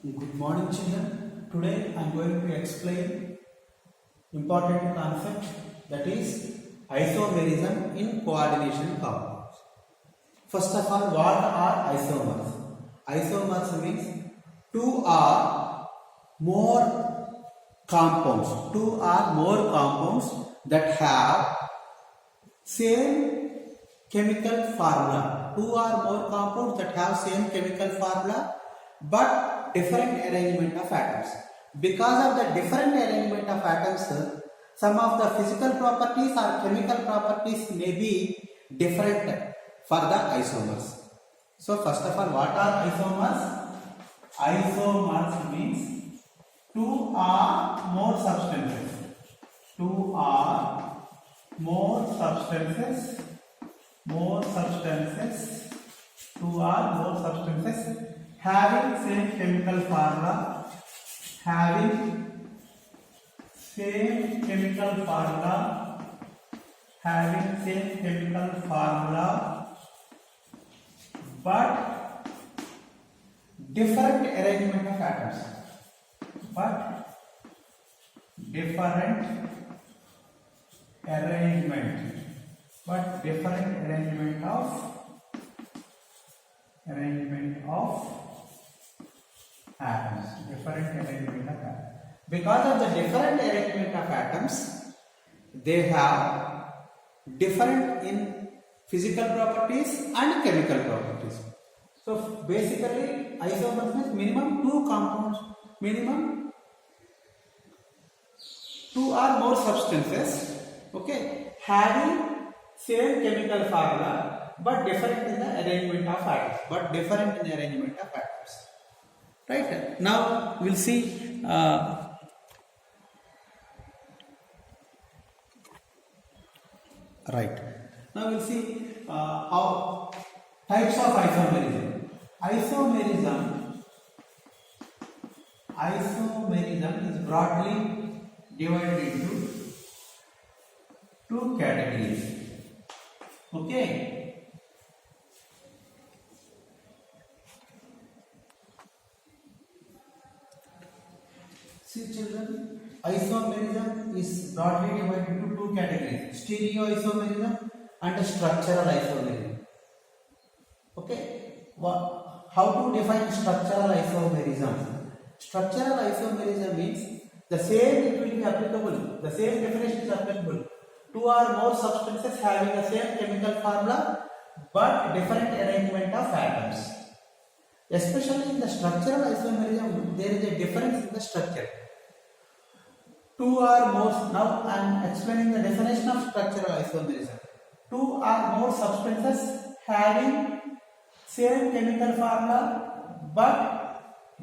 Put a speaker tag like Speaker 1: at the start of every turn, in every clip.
Speaker 1: Good morning, children. Today I am going to explain important concept, that is isomerism in coordination compounds. First of all, what are isomers? Isomers means two or more compounds. Two or more compounds that have same chemical formula. Two or more compounds that have same chemical formula but different arrangement of atoms. Because of the different arrangement of atoms, some of the physical properties or chemical properties may be different for the isomers. So first of all, what are isomers? Isomers means two or more substances. Two or more substances. Two or more substances having same chemical formula, but different arrangement of atoms, different arrangement of atoms. Because of the different arrangement of atoms, they have different in physical properties and chemical properties. So basically, isomers means minimum two compounds, minimum two or more substances, okay, having same chemical formula but different in the arrangement of atoms. Right. Now we'll see how types of isomerism. Isomerism is broadly divided into two categories. Okay. See children, isomerism is broadly divided into two categories: stereoisomerism and structural isomerism. Okay, how to define structural isomerism? Structural isomerism means the same, it will be applicable, the same definition is applicable. Two or more substances having the same chemical formula but different arrangement of atoms. Especially in the structural isomerism, there is a difference in the structure. Two or more, now I am explaining the definition of structural isomerism. Two or more substances having same chemical formula but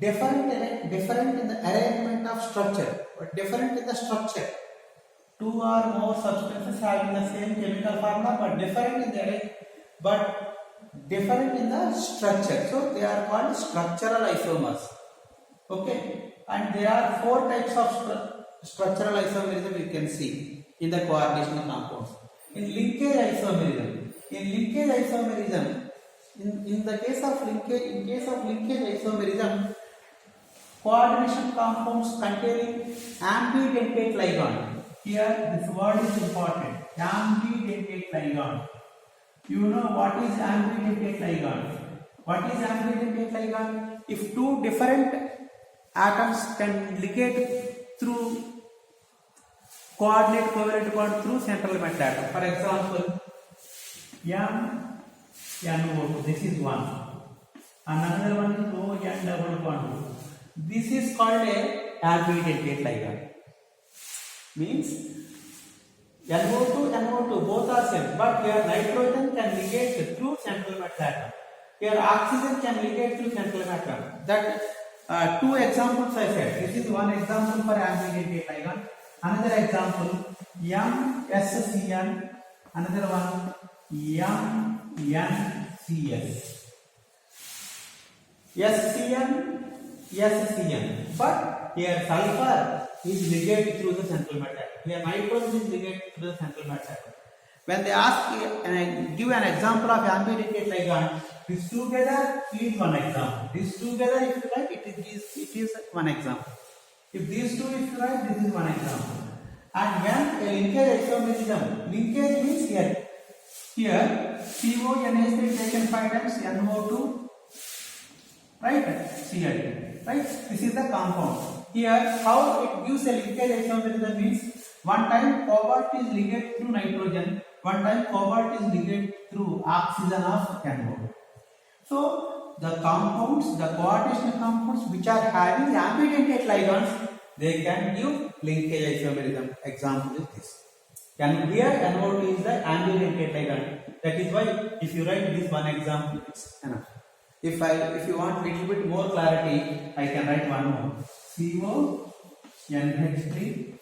Speaker 1: different in the arrangement of structure, Two or more substances having the same chemical formula but different in the structure. So they are called structural isomers. Okay, and there are four types of structural isomerism you can see in the coordination compounds. In linkage isomerism, in the case of linkage isomerism, coordination compounds containing ambidentate ligand. Here this word is important. Ambidentate ligand. You know what is ambidentate ligand? If two different atoms can ligate through covalent bond through central metal atom. For example, NO2, this is one. Another one is ON double bond. This is called a ambidentate ligand. Means NO2, both are same, but here nitrogen can ligate through central metal atom. Here oxygen can ligate through central metal atom. That two examples I said. This is one example for ambidentate ligand. Another example, MSCN. Another one, MNCS. SCN. But here sulfur is ligated through the central metal atom. Here nitrogen is ligated through the central metal atom. when they ask and I give an example of ambidextrous ligand, these together is one example. These together, if you write, it is one example. If these two, if you write, this is one example. And when a linkage isomerism, linkage means here CONH3 taken 5 times NO2, right? Cl, right? This is the compound. Here, how it gives a linkage isomerism means one time cobalt is ligated through nitrogen, one time cobalt is ligated through oxygen of NO2. So the compounds, the coordination compounds which are having ambidextrous ligands, they can give linkage isomerism. Example is this. And here NO2 is the ambidextrous ligand. That is why if you write this one example, it's enough. If you want a little bit more clarity, I can write one more. CONH3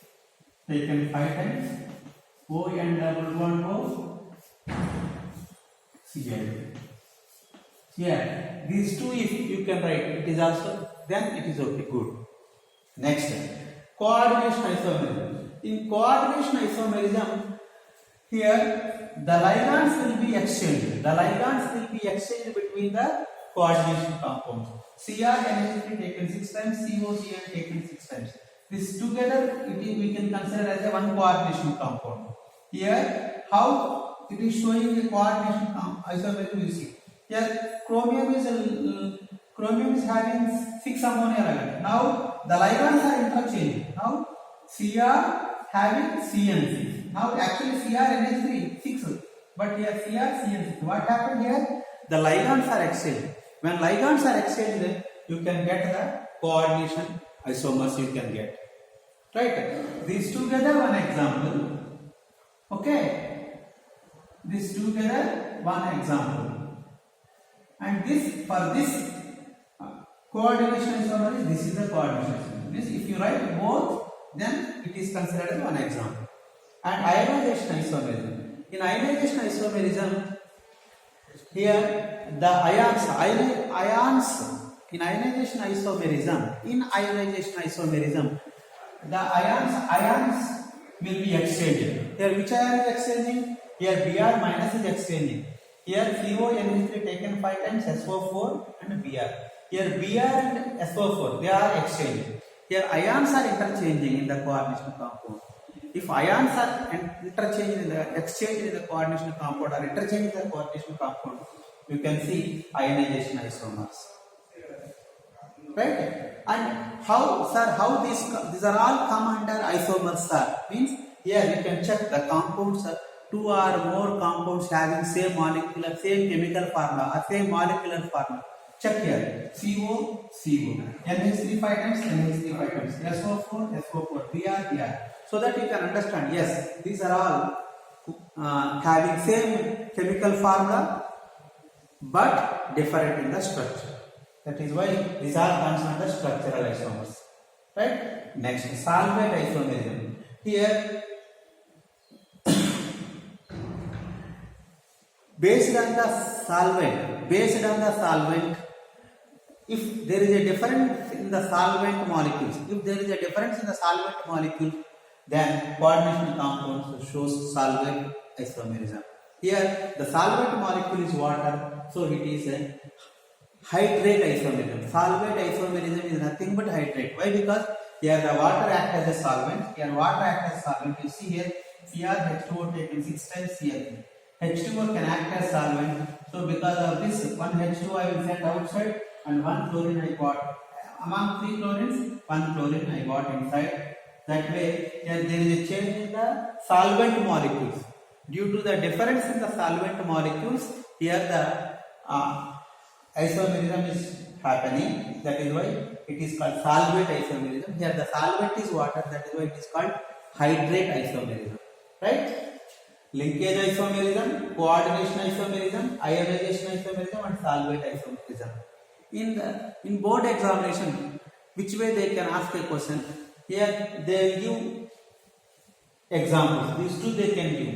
Speaker 1: taken 5 times ON-double-bond-O Cl. Here, these two if you can write, it is also, then it is okay, good. Next, coordination isomerism. In coordination isomerism, here the ligands will be exchanged. The ligands will be exchanged between the coordination compounds. CrNH3 taken 6 times, COCl taken 6 times. This together we can consider as a one coordination compound. Here, how it is showing the coordination isomerism, you see. Here, chromium is having 6 ammonia ligands. Now the ligands are interchanging. Now Cr having CN6. Now actually CrNH3 6, but here CrCN6. What happened here? The ligands are exchanged. When ligands are exchanged, you can get the coordination isomers. You can get, right? These together one example. Okay. These together one example. And this for this coordination isomer, this is the coordination isomer. Means if you write both, then it is considered as one example. And ionization isomerism. In ionization isomerism, here the ions in ionization isomerism, the ions will be exchanged. Here which ion is exchanging? Here Br minus is exchanging. Here CONH3 taken 5 times SO4 and Br. Here Br and SO4 they are exchanged. Here ions are interchanging in the coordination compound. If ions are exchanged in the coordination compound or interchanged in the coordination compound, you can see ionization isomers. Right? And how these are all come under isomers, sir? Means here you can check the compounds. 2 or more compounds having same molecular, same chemical formula or same molecular formula. Check here. CO, NH3 5 times, NH3 5 times, SO4, SO4, Br. So that you can understand, yes, these are all having same chemical formula but different in the structure. That is why these are considered the structural isomers. Right? Next, solvent isomerism. Here, based on the solvent, if there is a difference in the solvent molecules, then coordination compounds shows solvent isomerism. Here the solvent molecule is water, so it is a hydrate isomerism. Solvent isomerism is nothing but hydrate. Why? Because here the water acts as a solvent. You see here H2O taken 6 times Cl. H2O can act as solvent. So because of this, one H2O I will send outside and one chlorine I got. Among 3 chlorines, one chlorine I got inside. That way, there is a change in the solvent molecules. Due to the difference in the solvent molecules, here the isomerism is happening. That is why it is called solvent isomerism. Here the solvent is water. That is why it is called hydrate isomerism. Right? Linkage isomerism, coordination isomerism, ionization isomerism, and solvent isomerism. In board examination, which way they can ask a question? Here they give examples. These two they can give,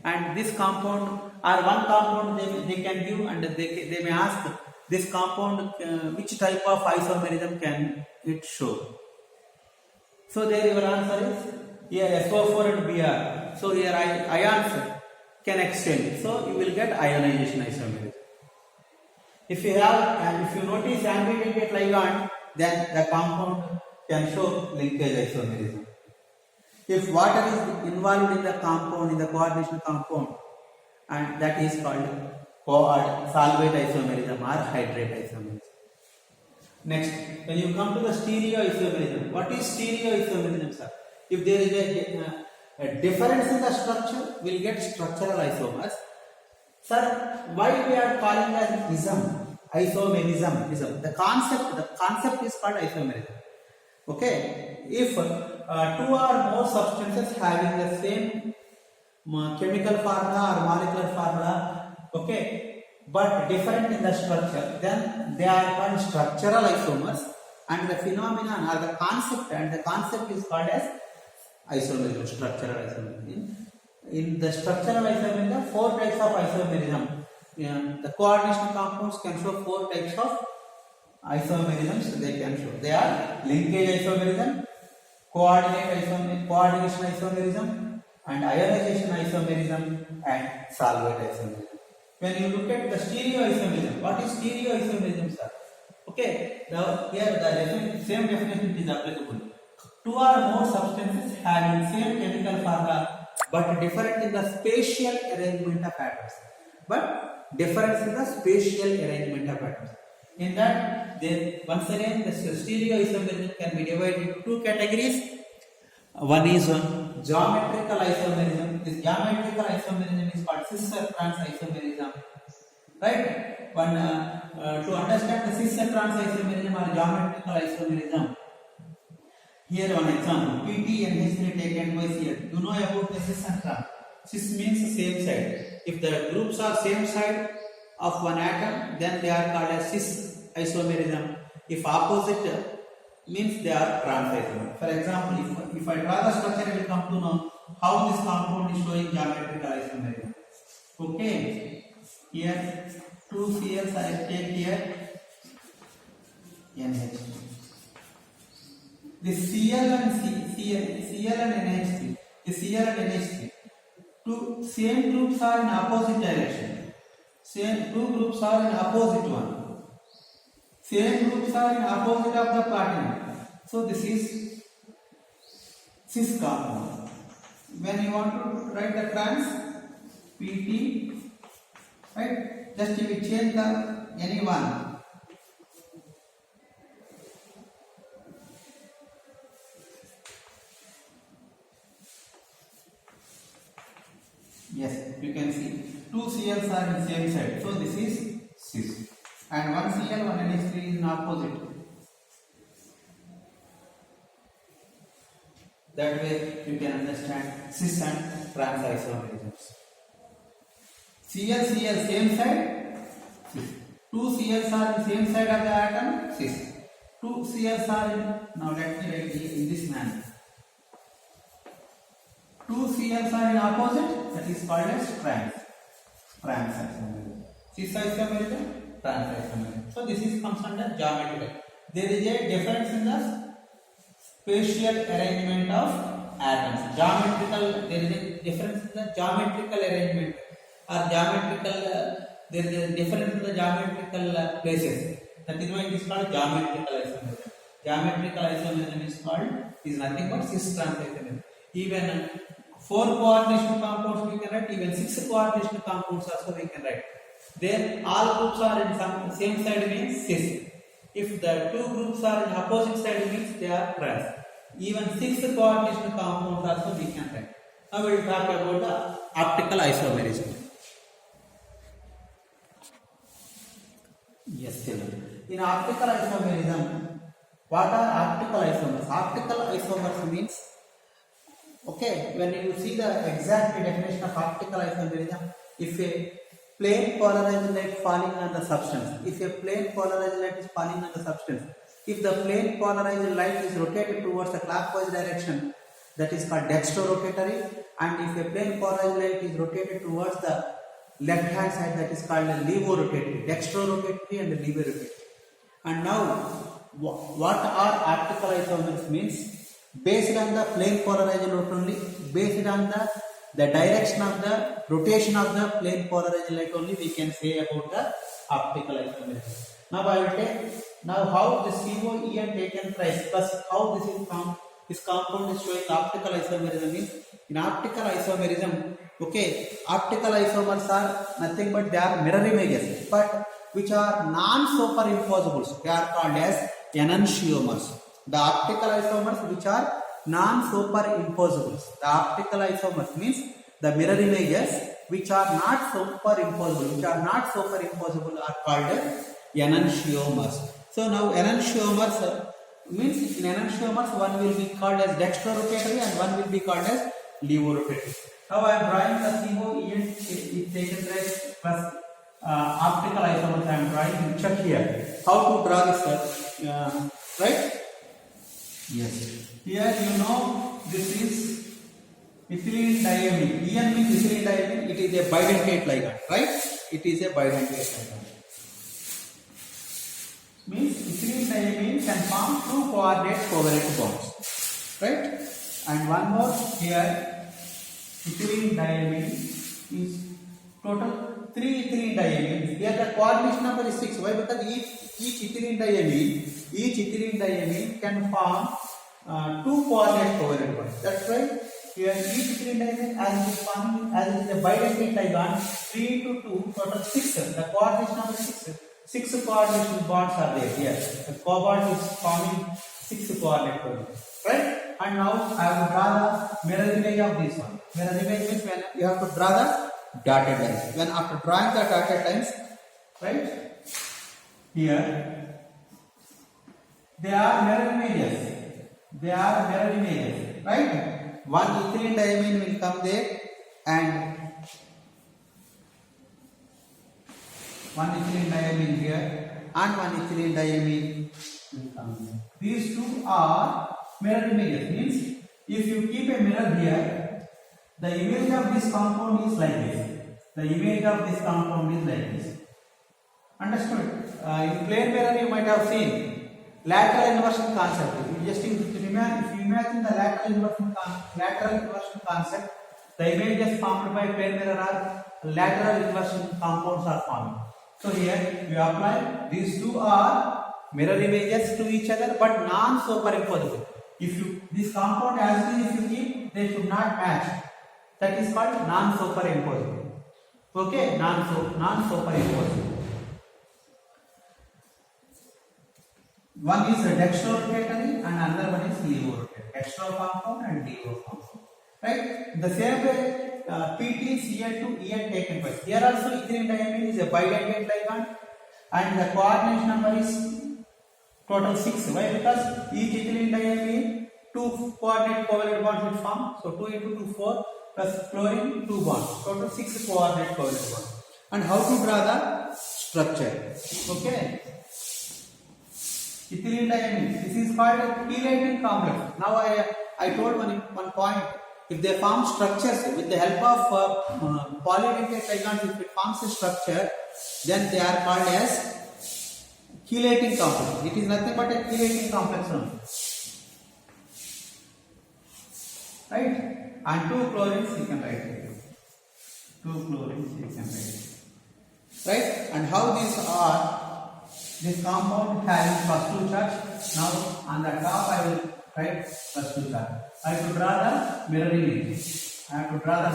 Speaker 1: and this compound or one compound they can give, and they may ask this compound which type of isomerism can it show. So there your answer is here SO4 and Br. So here I answer can exchange. So you will get ionization isomerism. If you have and if you notice ambidextrous ligand, then the compound can show linkage isomerism. If water is involved in the compound, in the coordination compound, and that is called solvate isomerism or hydrate isomerism. Next, when you come to the stereoisomerism, what is stereoisomerism, sir? If there is a difference in the structure, we will get structural isomers. Sir, why we are calling as isomerism? The concept is called isomerism. Okay, if two or more substances having the same chemical formula or molecular formula, okay, but different in the structure, then they are called structural isomers, and the phenomenon or the concept is called as isomerism, structural isomerism. In the structural isomerism, 4 types of isomerism. The coordination compounds can show 4 types of isomerisms. They can show. They are linkage isomerism, coordination isomerism, and ionization isomerism, and solvate isomerism. When you look at the stereoisomerism, what is stereoisomerism, sir? Okay, now here the same definition is applicable. 2 or more substances having same chemical formula but different in the spatial arrangement of atoms. In that, then once again the stereoisomerism can be divided into 2 categories. One is geometrical isomerism. This geometrical isomerism is called cis-trans isomerism. Right? To understand the cis-trans isomerism or geometrical isomerism, here one example, PT and H3 taken twice here. You know about the cis and trans. Cis means same side. If the groups are same side of one atom, then they are called as cis isomerism. If opposite means they are trans isomerism. For example, if I draw the structure, I will come to know how this compound is showing geometrical isomerism. Okay, here 2 Cls I take here NH. This Cl and NH3, the Cl and NH3, two same groups are in opposite direction. Same 2 groups are in opposite one. Same groups are in opposite of the platinum. So this is cis compound. When you want to write the trans, PT, right? Just you will change the any one. Yes, you can see 2 Cls are in same side. So this is cis. And 1 Cl, 1 NH3 is in opposite. That way you can understand cis and trans isomerisms. Cl same side, cis. 2 Cls are in same side of the atom, cis. 2 Cls are in, now let me write in this manner. 2 Cls are in opposite, that is called as trans isomerism. Cis isomerism, trans isomerism. So this is comes under geometrical. There is a difference in the spatial arrangement of atoms. There is a difference in the geometrical arrangement or there is a difference in the geometrical places. That is why it is called geometrical isomerism. Geometrical isomerism is nothing but cis-trans isomerism. Even 4 coordination compounds we can write, even 6 coordination compounds also we can write. There all groups are in some same side means cis. If the 2 groups are in opposite side means they are trans. Even 6 coordination compounds also we can write. Now we will talk about the optical isomerism. Yes, children. In optical isomerism, what are optical isomers? Optical isomers means, okay, when you see the exact definition of optical isomerism, if a plane polarized light falling on the substance, if the plane polarized light is rotated towards the clockwise direction, that is called dextrorotatory, and if a plane polarized light is rotated towards the left hand side, that is called levorotatory, dextrorotatory and levorotatory. And now, what are optical isomers means? Based on the plane polarized light only, based on the the direction of the rotation of the plane polarized light only we can say about the optical isomerism. Now I will take now how the COEN taken price plus how this is found. This compound is showing optical isomerism means in optical isomerism, okay, optical isomers are nothing but they are mirror images, but which are non-superimposables. They are called as enantiomers. The optical isomers which are non-superimposables. The optical isomers means the mirror images which are not superimposable. Which are not superimposable are called enantiomers. So now enantiomers means in enantiomers one will be called as dextrorotatory and one will be called as levorotatory. Now I am drawing the COEN is taken place plus optical isomers. I am drawing. Check here how to draw this, right? Yes. Here you know this is ethylene diamine. EN means ethylene diamine. It is a bidentate ligand, right? It is a bidentate ligand. Means ethylene diamine can form two coordinate covalent bonds, right? And one more here, ethylene diamine is total 3 ethylene diamines. Here the coordination number is 6. Why? Because each ethylene diamine can form two coordinate covalent bonds. That's why here each ethylene diamine as it is forming, as it is a bidentate ligand, 3 into 2 total 6. The coordination number is 6. 6 coordination bonds are there here. The cobalt is forming 6 coordinate covalent, right? And now I will draw the mirror image of this one. Mirror image means when you have to draw the dotted lines. When after drawing the dotted lines, right? Here they are mirror images. They are mirror images, right? One ethylene diamine will come there and one ethylene diamine here and one ethylene diamine will come here. These two are mirror images. Means if you keep a mirror here, the image of this compound is like this. The image of this compound is like this. Understood? In plane mirror you might have seen lateral inversion concept. If you imagine the lateral inversion concept, the images formed by plane mirror are lateral inversion compounds are formed. So here you apply these two are mirror images to each other but non-superimposable. If you this compound as it is, if you keep, they should not match. That is called non-superimposable. Okay, non-superimposable. One is dextrorotatory and another one is levorotatory. Dextro compound and levo compound. Right? The same way PT, Cl2, En taken place. Here also ethylene diamine is a bidentate ligand and the coordination number is total 6. Why? Because each ethylene diamine 2 coordinate covalent bonds will form. So 2 into 2 4 plus chlorine 2 bonds. Total 6 coordinate covalent bonds. And how to draw the structure? Okay. Ethylene diamine. This is called a chelating complex. Now I told one point. If they form structures with the help of polydentate ligands, if it forms a structure, then they are called as chelating complex. It is nothing but a chelating complex only. Right? And 2 chlorines you can write here. 2 chlorines you can write. Right? And how these are, this compound having first 2 charge. Now on the top I will write first 2 charge. I have to draw the mirror image. How to draw the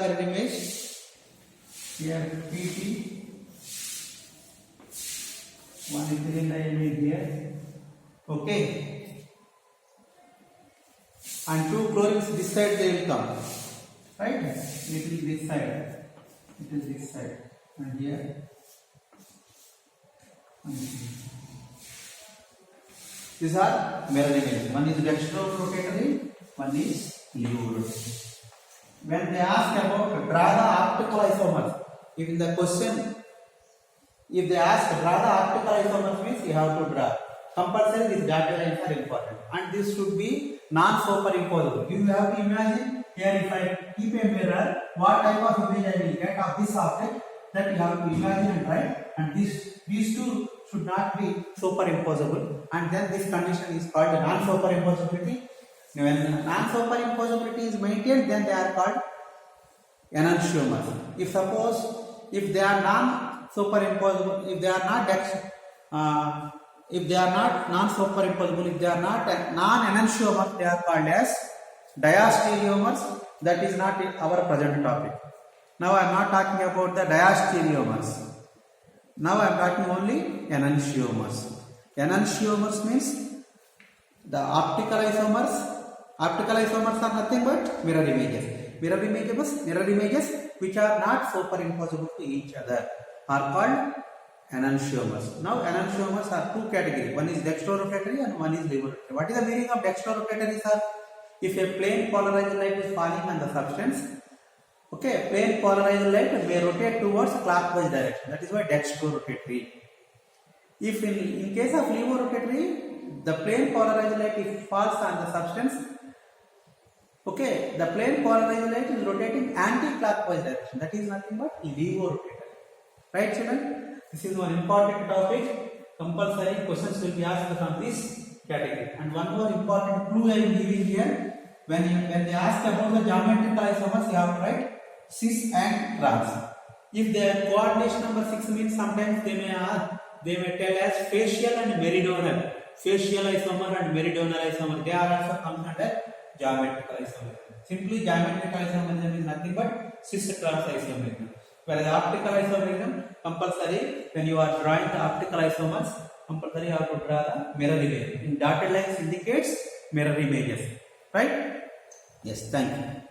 Speaker 1: mirror image? Here PT, one ethylene diamine here. Okay. And 2 chlorines this side they will come. Right? It is this side. It is this side. And here. These are mirror images. One is dextrorotatory, one is levorotatory. When they ask about draw the optical isomers, if in the question, if they ask draw the optical isomers means you have to draw. Compulsory these dotted lines are important. And this should be non-superimposable. You have to imagine here if I keep a mirror, what type of image I will get of this object, that you have to imagine and write. And these two should not be superimposable, and then this condition is called non-superimposability. When non-superimposability is maintained, then they are called enantiomers. If suppose if they are non-superimposable, if they are not non-superimposable, if they are not non-enantiomers, they are called as diastereomers. That is not our present topic. Now I am not talking about the diastereomers. Now I am talking only enantiomers. Enantiomers means the optical isomers. Optical isomers are nothing but mirror images. Mirror images which are not superimposable to each other are called enantiomers. Now enantiomers are two categories. One is dextrorotatory and one is levorotatory. What is the meaning of dextrorotatory, sir? If a plane polarized light is falling on the substance, okay, plane polarized light may rotate towards clockwise direction. That is why dextrorotatory. If in case of levorotatory, the plane polarized light if falls on the substance, okay, the plane polarized light is rotating anti-clockwise direction. That is nothing but levorotatory. Right, children? This is one important topic. Compulsory questions will be asked from this category. And one more important clue I am giving here. When they ask about the geometrical isomers, you have to write cis and trans. If their coordination number 6 means sometimes they may tell as facial and meridional. Facial isomer and meridional isomer. They are also comes under geometrical isomerism. Simply geometrical isomerism is nothing but cis-trans isomerism. Whereas optical isomerism, compulsory when you are drawing the optical isomers, compulsory you have to draw the mirror image. In dotted lines indicates mirror images. Right? Yes, thank you.